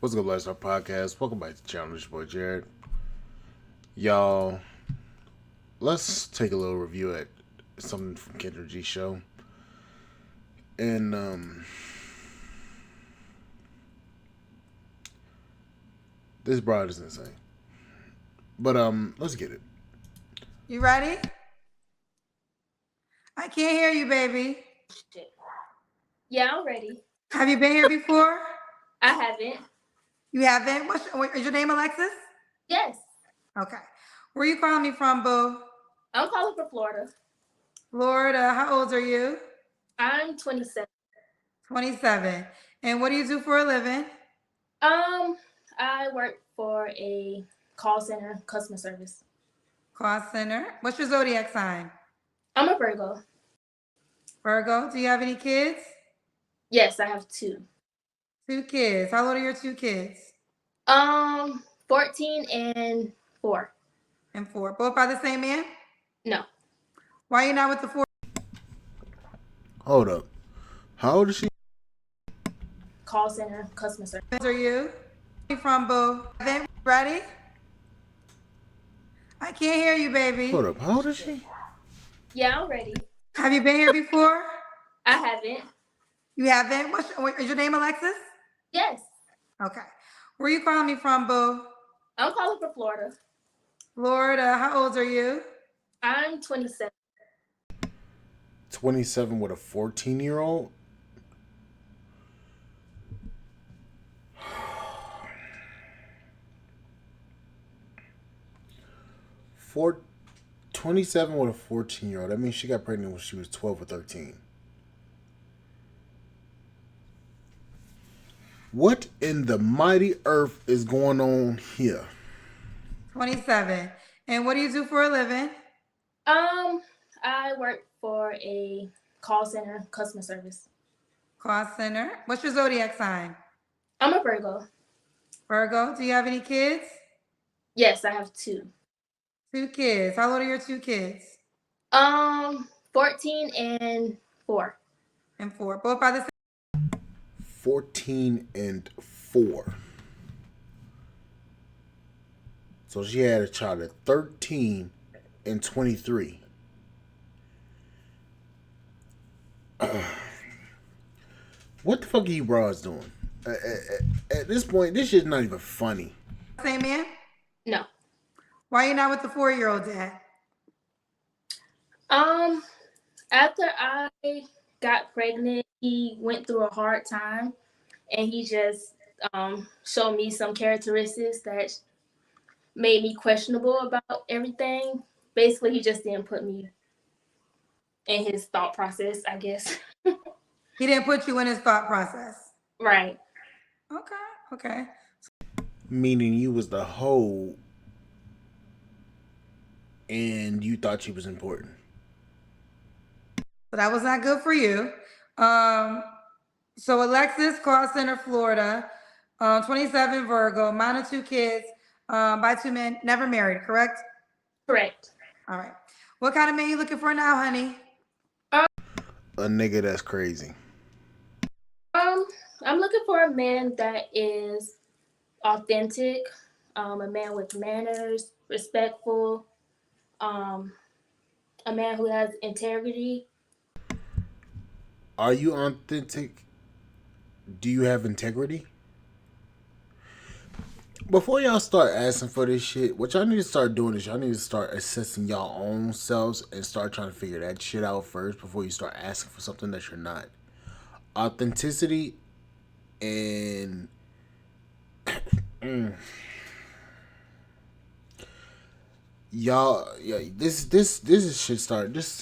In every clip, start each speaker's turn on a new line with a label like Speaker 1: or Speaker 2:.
Speaker 1: What's good, Lifestyle Podcast? Welcome back to the channel. It's your boy Jared. Y'all, let's take a little review at something from Kendra G's show. And this broad is insane. But let's get it.
Speaker 2: You ready? I can't hear you, baby.
Speaker 3: Shit. Yeah, I'm ready.
Speaker 2: Have you been here before?
Speaker 3: I haven't.
Speaker 2: You haven't? Is your name Alexis?
Speaker 3: Yes.
Speaker 2: Okay. Where you calling me from, boo?
Speaker 3: I'm calling from Florida.
Speaker 2: Florida. How old are you?
Speaker 3: I'm 27.
Speaker 2: 27. And what do you do for a living?
Speaker 3: I work for a call center, customer service.
Speaker 2: Call center. What's your zodiac sign?
Speaker 3: I'm a Virgo.
Speaker 2: Virgo. Do you have any kids?
Speaker 3: Yes, I have two.
Speaker 2: 2 kids. How old are your 2 kids?
Speaker 3: 14 and 4.
Speaker 2: And 4. Both by the same man?
Speaker 3: No.
Speaker 2: Why are you not with the 4?
Speaker 1: Hold up. How old is she?
Speaker 3: Call center, customer service.
Speaker 2: Are you? Where you from, boo? Ready? I can't hear you, baby.
Speaker 1: Hold up. How old is she?
Speaker 3: Yeah, I'm ready.
Speaker 2: Have you been here before?
Speaker 3: I haven't.
Speaker 2: You haven't? Is your name Alexis?
Speaker 3: Yes.
Speaker 2: Okay. Where you calling me from, boo?
Speaker 3: I'm calling from Florida.
Speaker 2: Florida. How old are you?
Speaker 3: I'm 27.
Speaker 1: 27 with a 14-year-old? Four, 27 with a 14-year-old. That means she got pregnant when she was 12 or 13. What in the mighty earth is going on here?
Speaker 2: 27. And what do you do for a living?
Speaker 3: I work for a call center, customer service.
Speaker 2: Call center. What's your zodiac sign?
Speaker 3: I'm a Virgo.
Speaker 2: Virgo. Do you have any kids?
Speaker 3: Yes, I have 2.
Speaker 2: 2 kids. How old are your 2 kids?
Speaker 3: 14 and 4.
Speaker 2: And 4. Both by the same.
Speaker 1: 14 and 4. So she had a child at 13 and 23. What the fuck are you bras doing? At this point, this shit's not even funny.
Speaker 2: Same man?
Speaker 3: No.
Speaker 2: Why are you not with the 4-year-old dad?
Speaker 3: After I got pregnant, he went through a hard time, and he just showed me some characteristics that made me questionable about everything. Basically, he just didn't put me in his thought process, I guess.
Speaker 2: He didn't put you in his thought process.
Speaker 3: Right.
Speaker 2: Okay.
Speaker 1: Meaning you was the hoe and you thought she was important.
Speaker 2: So that was not good for you. So Alexis, call center, Florida, 27, Virgo, mine are 2 kids, by 2 men, never married, correct?
Speaker 3: Correct.
Speaker 2: All right. What kind of man you looking for now, honey?
Speaker 1: A nigga that's crazy.
Speaker 3: I'm looking for a man that is authentic, a man with manners, respectful, a man who has integrity.
Speaker 1: Are you authentic? Do you have integrity? Before y'all start asking for this shit, what y'all need to start doing is y'all need to start assessing y'all own selves and start trying to figure that shit out first before you start asking for something that you're not. Authenticity and y'all, yeah, this is shit start. This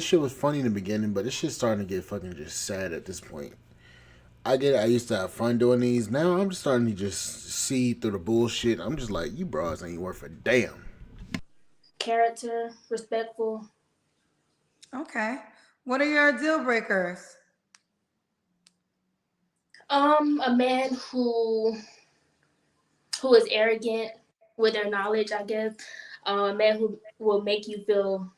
Speaker 1: shit was funny in the beginning, but this shit starting to get fucking just sad at this point. I get it. I used to have fun doing these. Now I'm just starting to just see through the bullshit. I'm just like, you bras ain't worth a damn.
Speaker 3: Character, respectful.
Speaker 2: Okay. What are your deal breakers?
Speaker 3: A man who is arrogant with their knowledge, I guess. A man who will make you feel,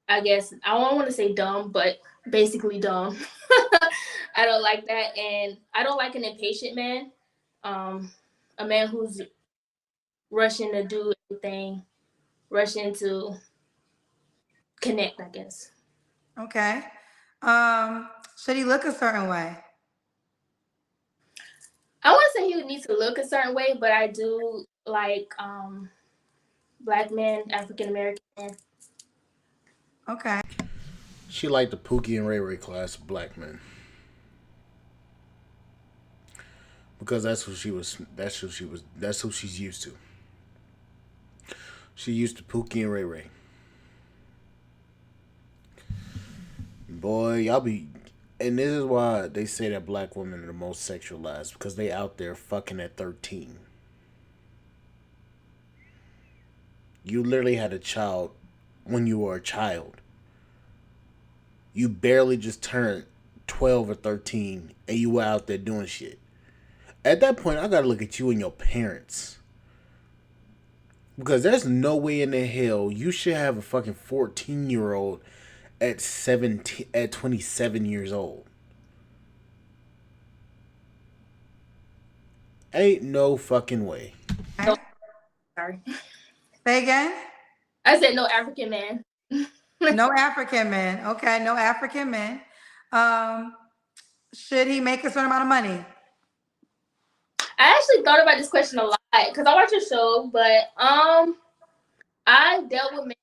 Speaker 3: I guess, I don't want to say dumb, but basically dumb. I don't like that. And I don't like an impatient man. Um, a man who's rushing to do everything, rushing to connect, I guess.
Speaker 2: Okay. Should he look a certain way?
Speaker 3: I wouldn't say he would need to look a certain way, but I do like black men, African American men.
Speaker 2: Okay.
Speaker 1: She liked the Pookie and Ray Ray class of black men because that's who she was. That's who she was. That's who she's used to. She used to Pookie and Ray Ray. Boy, y'all be. And this is why they say that black women are the most sexualized because they out there fucking at 13. You literally had a child when you were a child. You barely just turned 12 or 13 and you were out there doing shit. At that point, I gotta look at you and your parents. Because there's no way in the hell you should have a fucking 14-year-old at 17 at 27 years old. Ain't no fucking way.
Speaker 3: No, sorry.
Speaker 2: Say again?
Speaker 3: I said no African man.
Speaker 2: No African men. Okay, no African men. Should he make a certain amount of money?
Speaker 3: I actually thought about this question a lot because I watch your show, but I dealt with men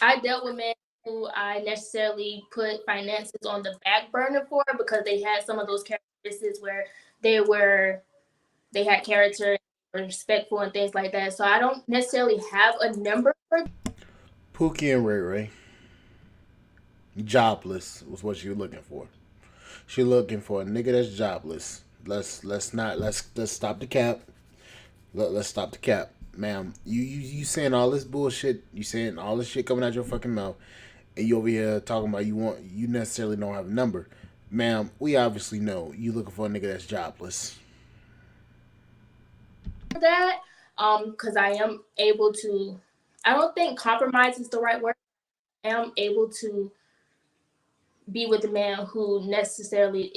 Speaker 3: I dealt with men who I necessarily put finances on the back burner for because they had some of those characteristics where they had character, respectful, and things like that. So I don't necessarily have a number for.
Speaker 1: Pookie and Ray Ray. Jobless was what she was looking for. She looking for a nigga that's jobless. Let's stop the cap. Let's stop the cap, ma'am. You saying all this bullshit? You saying all this shit coming out your fucking mouth, and you over here talking about you necessarily don't have a number, ma'am. We obviously know you looking for a nigga that's jobless.
Speaker 3: That because I am able to. I don't think compromise is the right word. I am able to be with a man who necessarily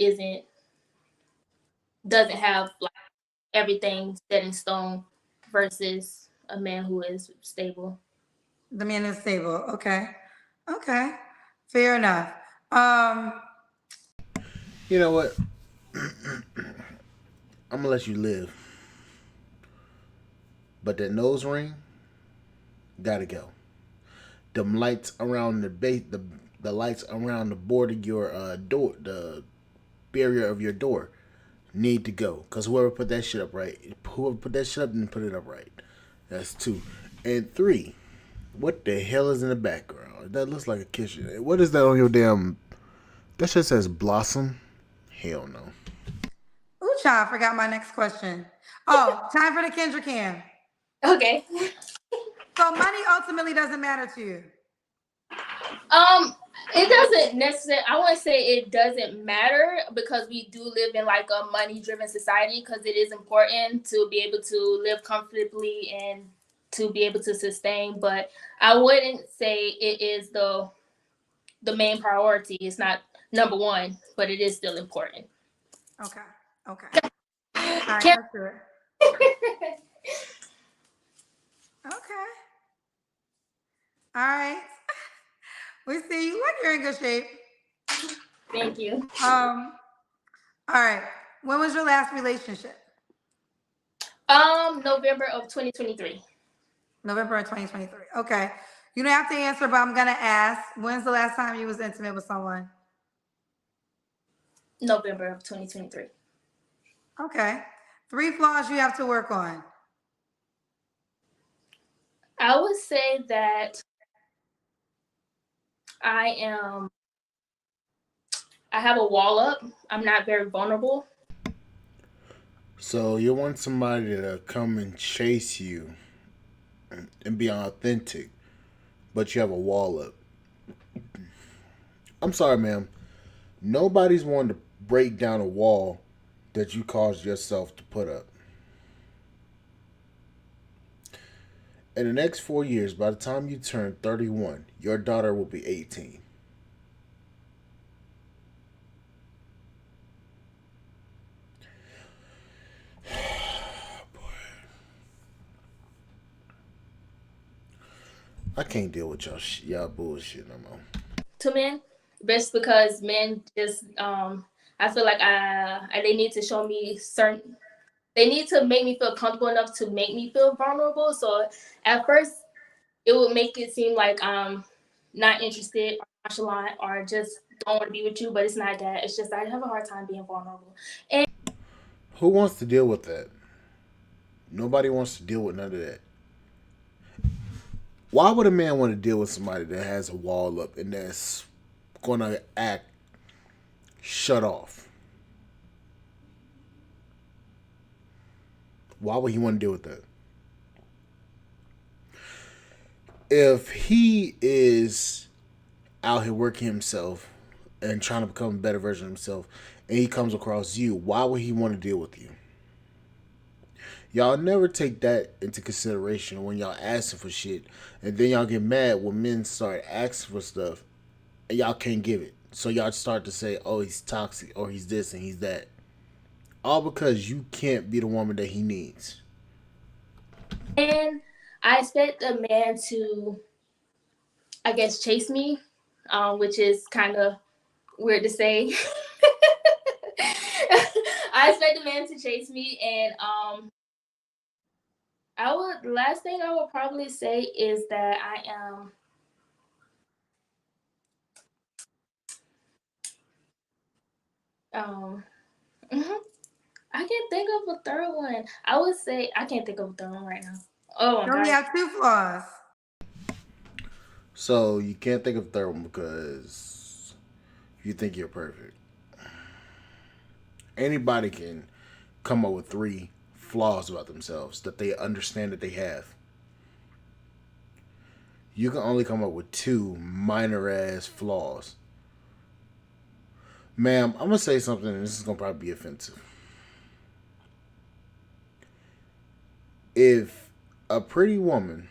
Speaker 3: doesn't have like everything set in stone versus a man who is stable.
Speaker 2: The man is stable. Okay. Okay. Fair enough.
Speaker 1: You know what? I'm gonna let you live, but that nose ring gotta go. Them lights around the lights around the board of your door, the barrier of your door, need to go. Cause whoever put that shit up didn't put it up right. That's 2. And 3, what the hell is in the background? That looks like a kitchen. What is that on your damn? That shit says Blossom. Hell no.
Speaker 2: Ooh, child, I forgot my next question. Oh, time for the Kendra Cam.
Speaker 3: Okay.
Speaker 2: So money ultimately doesn't matter to you.
Speaker 3: It doesn't necessarily. I want to say it doesn't matter because we do live in like a money-driven society. Because it is important to be able to live comfortably and to be able to sustain. But I wouldn't say it is the main priority. It's not number one, but it is still important.
Speaker 2: Okay. Okay. All right, let's do it. Okay. All right. We see you. Like you're in good shape.
Speaker 3: Thank you.
Speaker 2: All right. When was your last relationship?
Speaker 3: November of 2023.
Speaker 2: November of 2023. Okay. You don't have to answer, but I'm gonna ask. When's the last time you was intimate with someone?
Speaker 3: November of 2023.
Speaker 2: Okay. 3 flaws you have to work on.
Speaker 3: I would say that I have a wall up. I'm not very vulnerable.
Speaker 1: So you want somebody to come and chase you and be authentic, but you have a wall up. I'm sorry, ma'am. Nobody's wanting to break down a wall that you caused yourself to put up. In the next 4 years, by the time you turn 31, your daughter will be 18. I can't deal with y'all bullshit no more.
Speaker 3: to men, just because men just I feel like they need to show me certain, they need to make me feel comfortable enough to make me feel vulnerable. So at first it would make it seem like I'm not interested or nonchalant or just don't want to be with you, but it's not that. It's just I have a hard time being vulnerable. And
Speaker 1: Who wants to deal with that? Nobody wants to deal with none of that. Why would a man want to deal with somebody that has a wall up and that's gonna act shut off? Why would he want to deal with that? If he is out here working himself and trying to become a better version of himself, and he comes across you, why would he want to deal with you? Y'all never take that into consideration when y'all asking for shit, and then y'all get mad when men start asking for stuff, and y'all can't give it. So y'all start to say, "Oh, he's toxic," or "He's this and he's that," all because you can't be the woman that he needs.
Speaker 3: and I expect a man to, I guess, chase me, which is kind of weird to say. I expect a man to chase me, and last thing I would probably say is that I am mhm. I can't think of a third one. I would say I can't think of a third one right now. Oh my
Speaker 2: You only
Speaker 3: god.
Speaker 2: have two flaws.
Speaker 1: So you can't think of a third one because you think you're perfect. Anybody can come up with three flaws about themselves that they understand that they have. You can only come up with two minor ass flaws. Ma'am, I'm gonna say something and this is gonna probably be offensive. If a pretty woman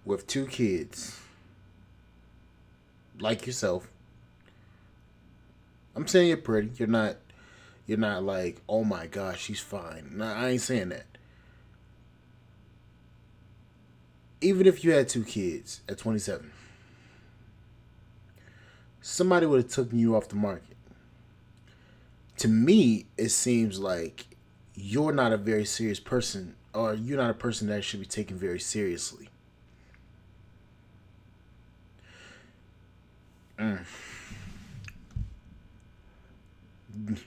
Speaker 1: with two kids, like yourself, I'm saying you're pretty, you're not like, oh my gosh, she's fine. No, I ain't saying that. Even if you had two kids at 27, somebody would have taken you off the market. To me, it seems like you're not a very serious person, or you're not a person that should be taken very seriously. Mm.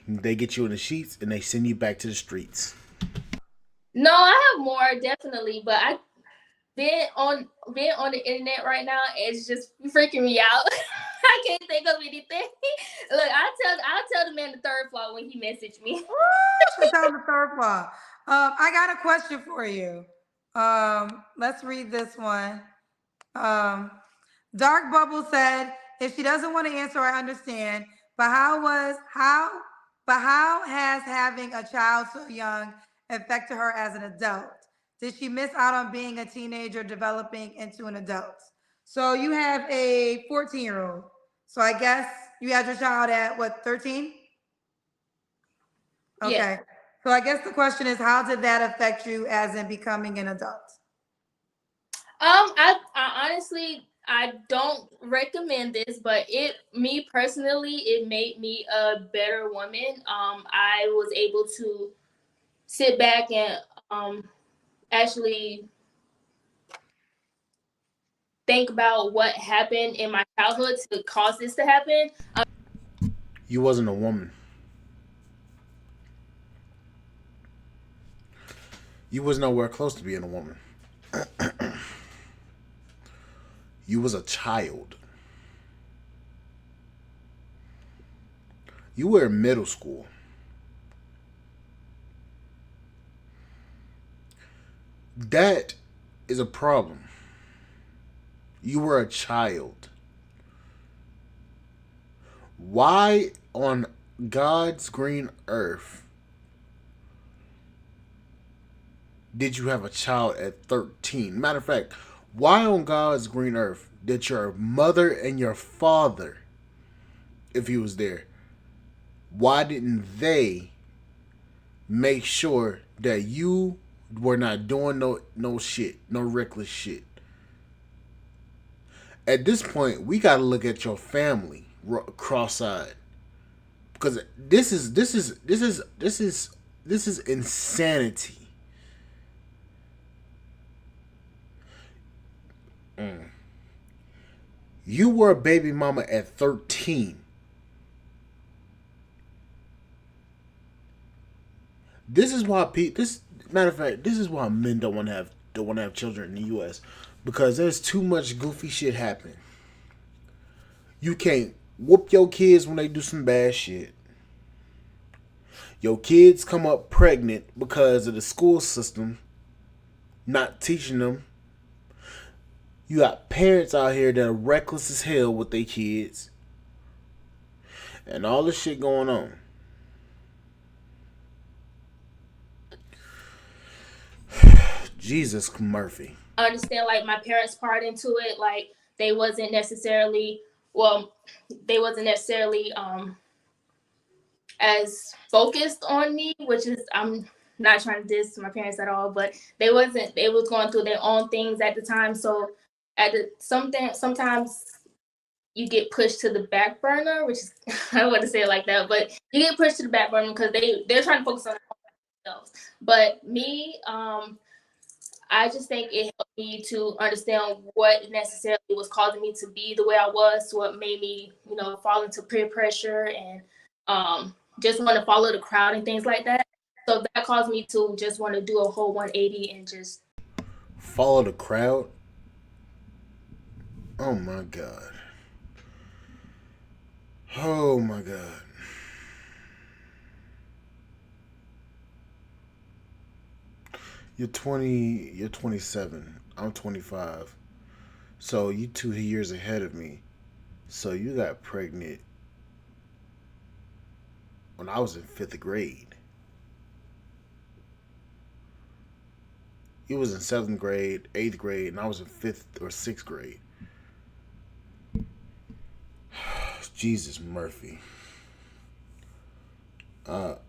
Speaker 1: They get you in the sheets and they send you back to the streets.
Speaker 3: No, I have more definitely, but I being on the internet right now is just freaking me out. I can't think of anything. Look, I'll tell the man the third flaw when he messaged me.
Speaker 2: Woo! Tell the third flaw. I got a question for you. Let's read this one. Um, Dark Bubble said, if she doesn't want to answer, I understand. But how has having a child so young affected her as an adult? Did she miss out on being a teenager developing into an adult? So you have a 14-year-old. So I guess you had your child at what, 13? Okay.
Speaker 3: Yeah.
Speaker 2: So I guess the question is, how did that affect you as in becoming an adult?
Speaker 3: I honestly I don't recommend this, but me personally, it made me a better woman. I was able to sit back and actually think about what happened in my childhood to cause this to happen.
Speaker 1: You wasn't a woman. You was nowhere close to being a woman. You was a child. You were in middle school. That is a problem. You were a child. Why on God's green earth did you have a child at 13? Matter of fact, why on God's green earth did your mother and your father, if he was there, why didn't they make sure that you were not doing no shit, no reckless shit? At this point, we got to look at your family cross-eyed because this is insanity. Mm. You were a baby mama at 13. This is why this matter of fact, this is why men don't want to have children in the U.S. because there's too much goofy shit happening. You can't whoop your kids when they do some bad shit. Your kids come up pregnant because of the school system not teaching them. You got parents out here that are reckless as hell with their kids, and all this shit going on. Jesus Murphy.
Speaker 3: Understand like my parents' part into it. Like they wasn't necessarily well, they wasn't necessarily as focused on me, which is I'm not trying to diss my parents at all, but they was going through their own things at the time. So at the sometimes you get pushed to the back burner, which is I don't want to say it like that, but you get pushed to the back burner because they're trying to focus on themselves. But me, I just think it helped me to understand what necessarily was causing me to be the way I was, what made me, fall into peer pressure and just want to follow the crowd and things like that. So that caused me to just want to do a whole 180 and just
Speaker 1: Follow the crowd. Oh my god. Oh my god. You're 20. You're 27. I'm 25. So you 2 years ahead of me. So you got pregnant when I was in fifth grade. You was in seventh grade, eighth grade, and I was in fifth or sixth grade. Jesus Murphy.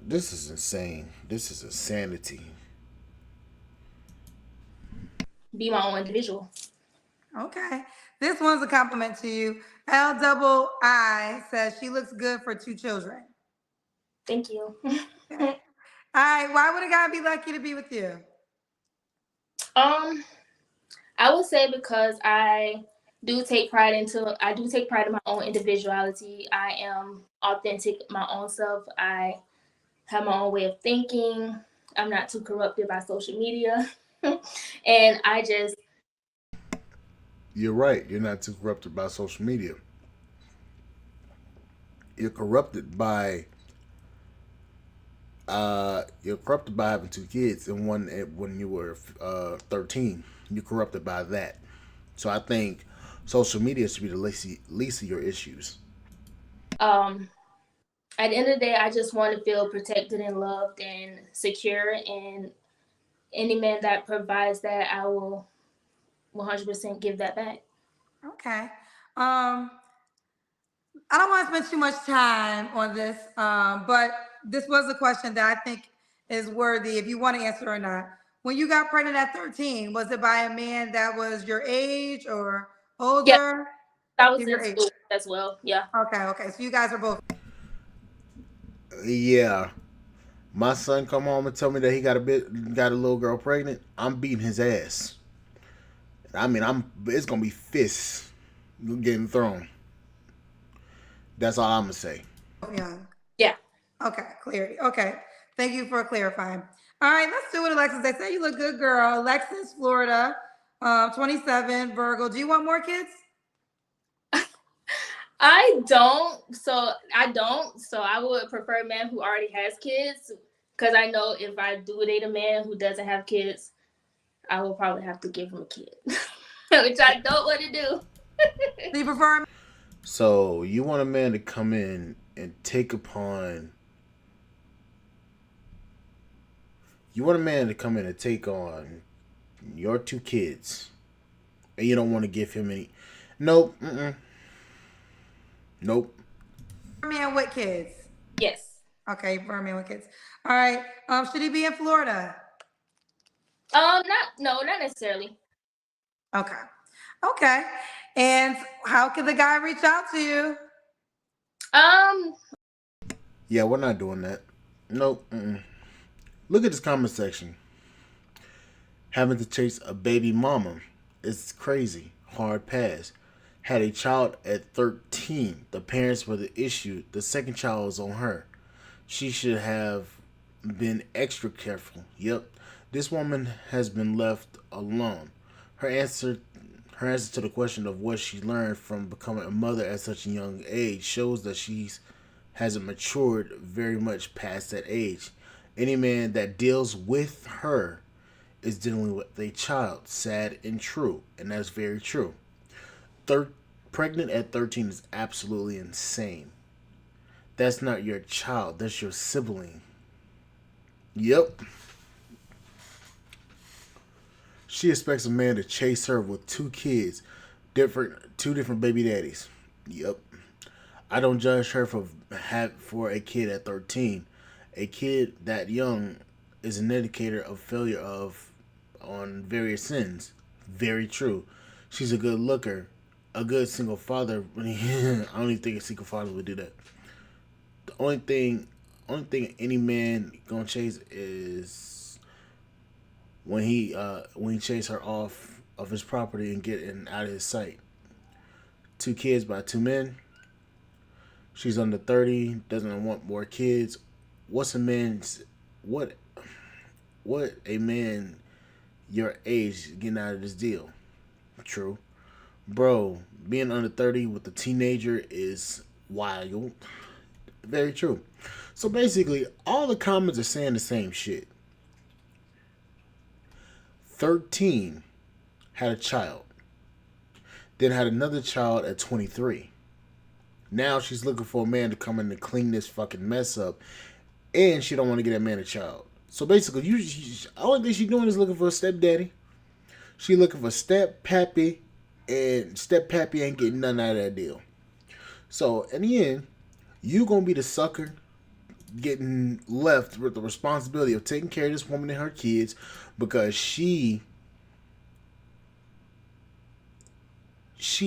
Speaker 1: This is insane. This is insanity.
Speaker 3: be my own individual.
Speaker 2: Okay. This one's a compliment to you. L double I says she looks good for 2 children.
Speaker 3: Thank you.
Speaker 2: Okay. All right. Why would a guy be lucky to be with you?
Speaker 3: um, I would say because I do take pride in my own individuality. I am authentic, my own self. I have my own way of thinking. I'm not too corrupted by social media. And I just
Speaker 1: You're right. You're not too corrupted by social media. You're corrupted by you're corrupted by having 2 kids and one when you were 13. You're corrupted by that. So I think social media should be the least of your issues.
Speaker 3: um at the end of the day I just want to feel protected and loved and secure, and any man that provides that I will 100% give that back.
Speaker 2: Okay. I don't want to spend too much time on this, but this was a question that I think is worthy if you want to answer or not. When you got pregnant at 13, was it by a man that was your age or
Speaker 3: Yeah,
Speaker 2: older?
Speaker 3: I was
Speaker 2: Your
Speaker 3: in
Speaker 2: age.
Speaker 3: school as well. Yeah.
Speaker 2: Okay, okay. So you guys are both.
Speaker 1: Yeah, my son come home and tell me that he got a little girl pregnant. I'm beating his ass. I mean, it's gonna be fists getting thrown. That's all I'm gonna say.
Speaker 2: Young.
Speaker 3: Yeah.
Speaker 2: Okay, clarity. Okay. Thank you for clarifying. All right, let's do it, Alexis. They say you look good, girl. Alexis, Florida, 27, Virgo. Do you want more kids?
Speaker 3: I don't. So I would prefer a man who already has kids, because I know if I do date a man who doesn't have kids, I will probably have to give him a kid, which I don't want to do.
Speaker 2: Do you prefer?
Speaker 1: So you want a man to come in and take upon. You want a man to come in and take on your 2 kids, and you don't want to give him any. Nope. Nope.
Speaker 2: Man with kids.
Speaker 3: Yes.
Speaker 2: Okay, for a man with kids. All right. Should he be in Florida?
Speaker 3: Not necessarily.
Speaker 2: Okay. Okay. And how can the guy reach out to you?
Speaker 3: Um,
Speaker 1: Yeah, we're not doing that. Nope. Look at this comment section. Having to chase a baby mama is crazy. Hard pass. Had a child at 13. The parents were the issue. The second child was on her. She should have been extra careful. Yep. This woman has been left alone. Her answer her answer to the question of what she learned from becoming a mother at such a young age shows that she hasn't matured very much past that age. Any man that deals with her is dealing with a child. Sad and true. And that's very true. Thir- Pregnant at 13 is absolutely insane. That's not your child. That's your sibling. Yep. She expects a man to chase her with two different baby daddies. Yep. I don't judge her for a kid at 13. A kid that young is an indicator of failure of on various sins. Very true. She's a good looker, a good single father. I don't even think a single father would do that. The only thing any man gonna chase is when he chase her off of his property and get in out of his sight. Two kids by two men. She's under 30, doesn't want more kids. What's a man's what what a man your age getting out of this deal? True. Bro, being under 30 with a teenager is wild. Very true. So basically, all the comments are saying the same shit. 13 had a child, then had another child at 23. Now she's looking for a man to come in and clean this fucking mess up, and she don't want to get that man a child. So basically, only thing she's doing is looking for a stepdaddy. She looking for step pappy, and step pappy ain't getting nothing out of that deal. So in the end, you gonna be the sucker getting left with the responsibility of taking care of this woman and her kids because she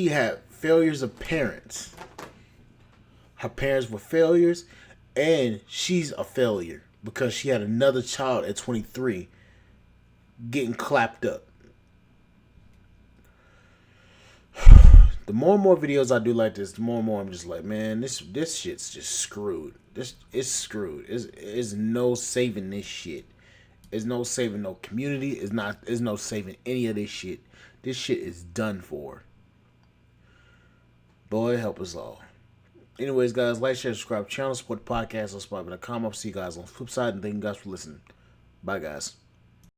Speaker 1: had failures of parents. Her parents were failures, and she's a failure because she had another child at 23 getting clapped up. The more and more videos I do like this, the more and more I'm just like, man, this shit's just screwed. This it's screwed. It's no saving this shit. There's no saving no community. There's no saving any of this shit. This shit is done for. Boy, help us all. Anyways, guys, like, share, subscribe, channel, support the podcast on Spotify.com. I'll see you guys on the flip side, and thank you guys for listening. Bye, guys.